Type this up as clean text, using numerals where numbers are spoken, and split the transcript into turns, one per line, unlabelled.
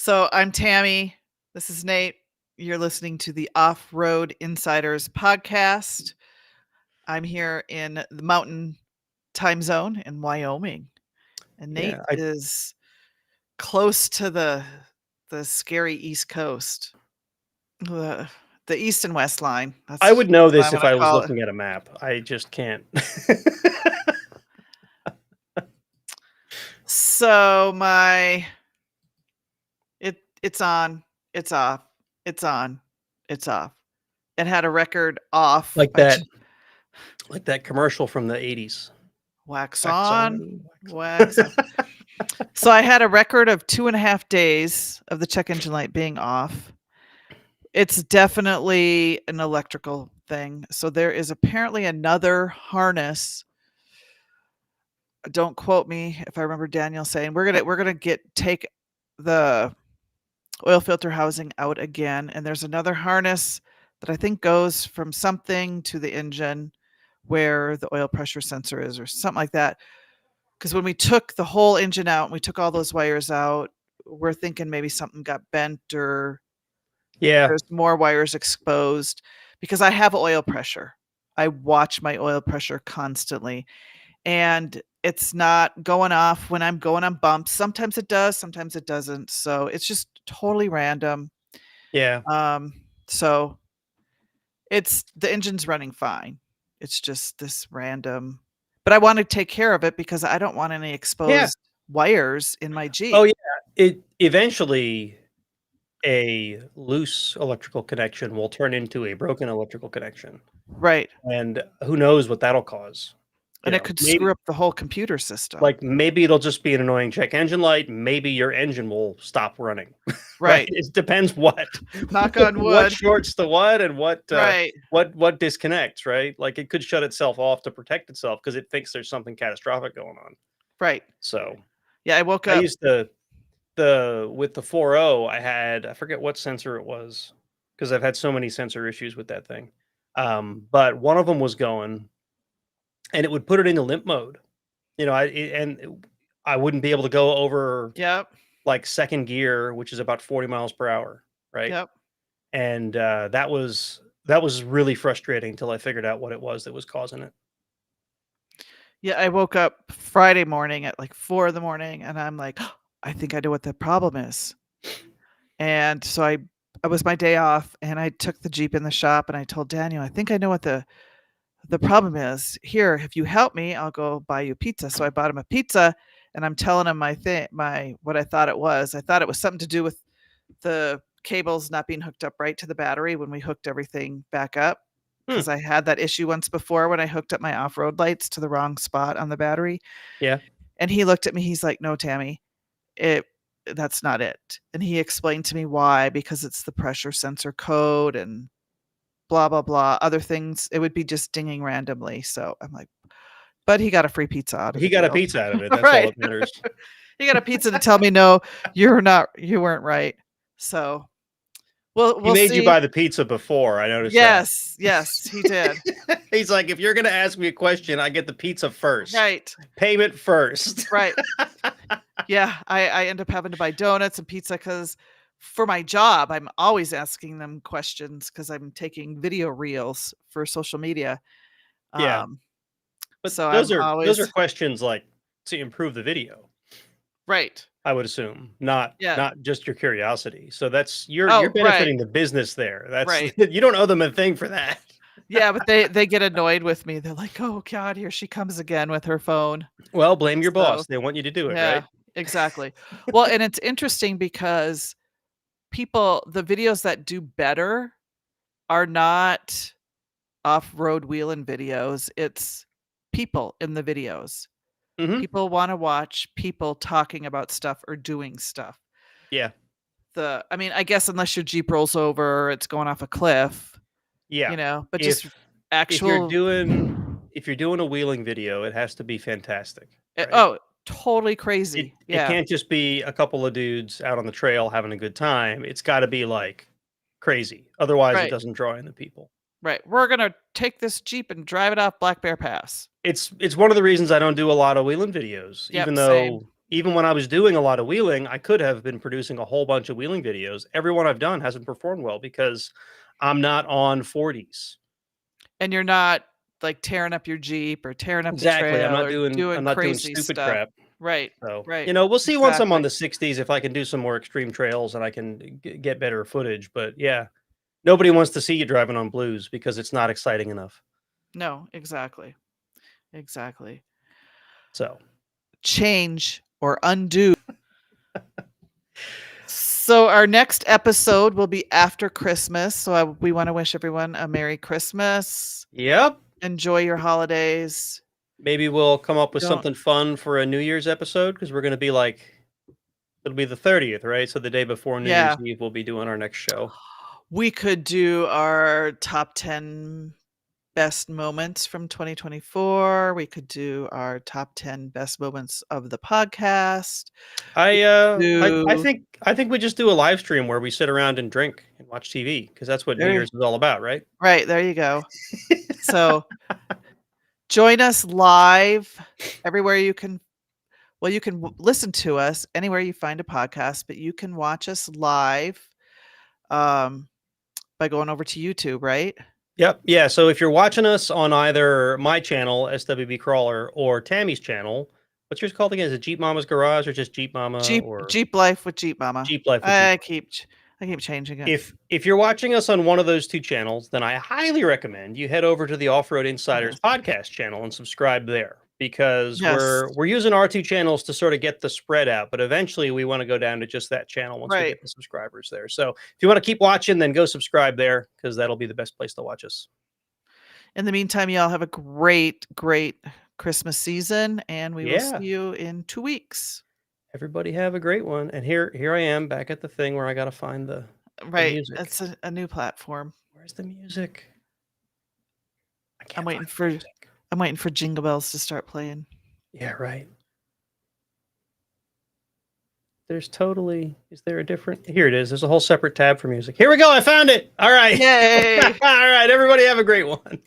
So I'm Tammy. This is Nate. You're listening to the Off Road Insiders podcast. I'm here in the mountain time zone in Wyoming, and Nate
Yeah,
is close to the scary East Coast, the the East and West line.
I
That's
would know
what
this
I'm
if
going to
I was
call it.
looking at a map. I just can't.
So it's on, it's off, it's on, it's off. It had a record off.
Like that like that commercial from the '80s.
Wax
Wax
on,
on, wax
wax off. So I had a record of 2.5 days of the check engine light being off. It's definitely an electrical thing. So there is apparently another harness. Don't quote me if I remember Daniel saying we're gonna take the oil filter housing out again, and there's another harness that I think goes from something to the engine where the oil pressure sensor is or something like that. Because when we took the whole engine out and we took all those wires out, we're thinking maybe something got bent or
Yeah,
there's more wires exposed because I have oil pressure. I watch my oil pressure constantly and it's not going off when I'm going on bumps. Sometimes it does, sometimes it doesn't. So it's just totally random.
yeah,
Um, so it's the engine's running fine. It's just this random, but I want to take care of it because I don't want any
yeah.
exposed wires in my
Oh,
Jeep.
yeah. It eventually a loose electrical connection will turn into a broken electrical connection,
Right.
and who knows what that'll cause.
And it could screw
Maybe
up the whole computer system.
like maybe it'll just be an annoying check engine light. Maybe your engine will stop running. Right?
Right.
It depends what
Knock on
what
wood.
shorts to what and
Right.
what disconnects, right? Like it could shut itself off to protect itself because it thinks there's something catastrophic going on.
Right.
So
Yeah, I woke
I
up.
used to the with the 4.0, I forget what sensor it was because I've had so many sensor issues with that thing. But one of them was going and it would put it into limp mode. I wouldn't be able to go over
Yep.
like second gear, which is about 40 miles per hour, right?
Yep.
And that was really frustrating until I figured out what it was that was causing it.
Yeah, I woke up Friday morning at like 4 in the morning and I'm like, I think I know what the problem is. And so I was my day off and I took the Jeep in the shop and I told Daniel, I think I know what the problem is. Here, if you help me, I'll go buy you pizza. So I bought him a pizza and I'm telling him my what I thought it was. I thought it was something to do with the cables not being hooked up right to the battery when we hooked everything back up.
Hmm.
Because I had that issue once before when I hooked up my off-road lights to the wrong spot on the battery.
Yeah.
And he looked at me, he's like, "No, Tammy, it that's not it." And he explained to me why, because it's the pressure sensor code and blah blah blah, other things. It would be just dinging randomly. So I'm like, but he got a free pizza out of
He
the
got a
deal.
pizza out of it. That's all
Right.
that matters.
He got a pizza to tell me, no, you weren't right. So
He
we'll
made you
see.
buy the pizza before. I noticed that.
Yes, yes, he did.
He's like, if you're gonna ask me a question, I get the pizza first.
Right,
Payment first.
right. Yeah, I end up having to buy donuts and pizza because for my job, I'm always asking them questions because I'm taking video reels for social media.
Yeah.
Um,
But
so
those
I'm
are
always
questions like to improve the video,
right.
I would assume, not
Yeah.
not just your curiosity. So that's you're
Oh, right,
benefiting the business there. That's
right.
you don't owe them a thing for that.
Yeah, but they get annoyed with me. They're like, "Oh God, here she comes again with her phone."
Well, blame your
So
boss. They want you to do it,
yeah,
right?
exactly. Well, and it's interesting because the videos that do better are not off-road wheeling videos. It's people in the videos.
Mhm.
People wanna watch people talking about stuff or doing stuff.
Yeah.
I mean, I guess unless your Jeep rolls over or it's going off a cliff,
Yeah.
but just
If you're
actual
doing a wheeling video, it has to be fantastic, right?
oh, totally
It
crazy.
it
Yeah,
can't just be a couple of dudes out on the trail having a good time. It's gotta be, like, crazy. Otherwise, it
right,
doesn't draw in the people.
right. "We're gonna take this Jeep and drive it off Black Bear Pass."
It's one of the reasons I don't do a lot of wheeling videos, even
Yep,
though
same.
even when I was doing a lot of wheeling, I could have been producing a whole bunch of wheeling videos. Every one I've done hasn't performed well because I'm not on 40s.
And you're not, like, tearing up your Jeep or tearing up the
Exactly.
trail or
I'm
doing
not doing
crazy
stupid
stuff.
crap.
Right,
So,
right,
we'll see once I'm on
exactly.
the 60s if I can do some more extreme trails and I can get better footage. But yeah, nobody wants to see you driving on blues because it's not exciting enough.
No, exactly, exactly.
So,
Change or undo. So our next episode will be after Christmas, so we wanna wish everyone a Merry Christmas.
yep.
Enjoy your holidays.
Maybe we'll come up with
Don't
something fun for a New Year's episode because we're going to be like, it'll be the 30th, right? So the day before New Year's
Yeah.
Eve, we'll be doing our next show.
We could do our top 10 best moments from 2024. We could do our top 10 best moments of the podcast. We could do
I think we just do a live stream where we sit around and drink and watch TV because that's what New
there
Year's is all about, right?
right, there you go. So, join us live everywhere you can. Well, you can listen to us anywhere you find a podcast, but you can watch us live, um, by going over to YouTube, right?
Yep. Yeah. So if you're watching us on either my channel, SWB Crawler, or Tammy's channel, what's yours called again? Is it Jeep Mama's Garage or just Jeep Mama or
Jeep Life with Jeep Mama.
Jeep Life with Jeep
I
Mama?
keep I keep changing it.
If you're watching us on one of those two channels, then I highly recommend you head over to the Off-Road Insiders
Yes.
podcast channel and subscribe there because
Yes.
we're using our two channels to sort of get the spread out, but eventually we want to go down to just that channel once we
Right.
get the subscribers there. So if you want to keep watching, then go subscribe there because that'll be the best place to watch us.
In the meantime, y'all have a great, great Christmas season, and we will see
Yeah.
you in 2 weeks.
Everybody have a great one. And here I am back at the thing where I got to find the
Right.
music.
It's a new platform.
Where's the music? I
I'm
can't
waiting
find the
for
music.
I'm waiting for Jingle Bells to start playing.
Yeah, right. There's totally, is there a different, here it is. There's a whole separate tab for music. Here we go. I found it. All right.
Yay!
All right. Everybody have a great one.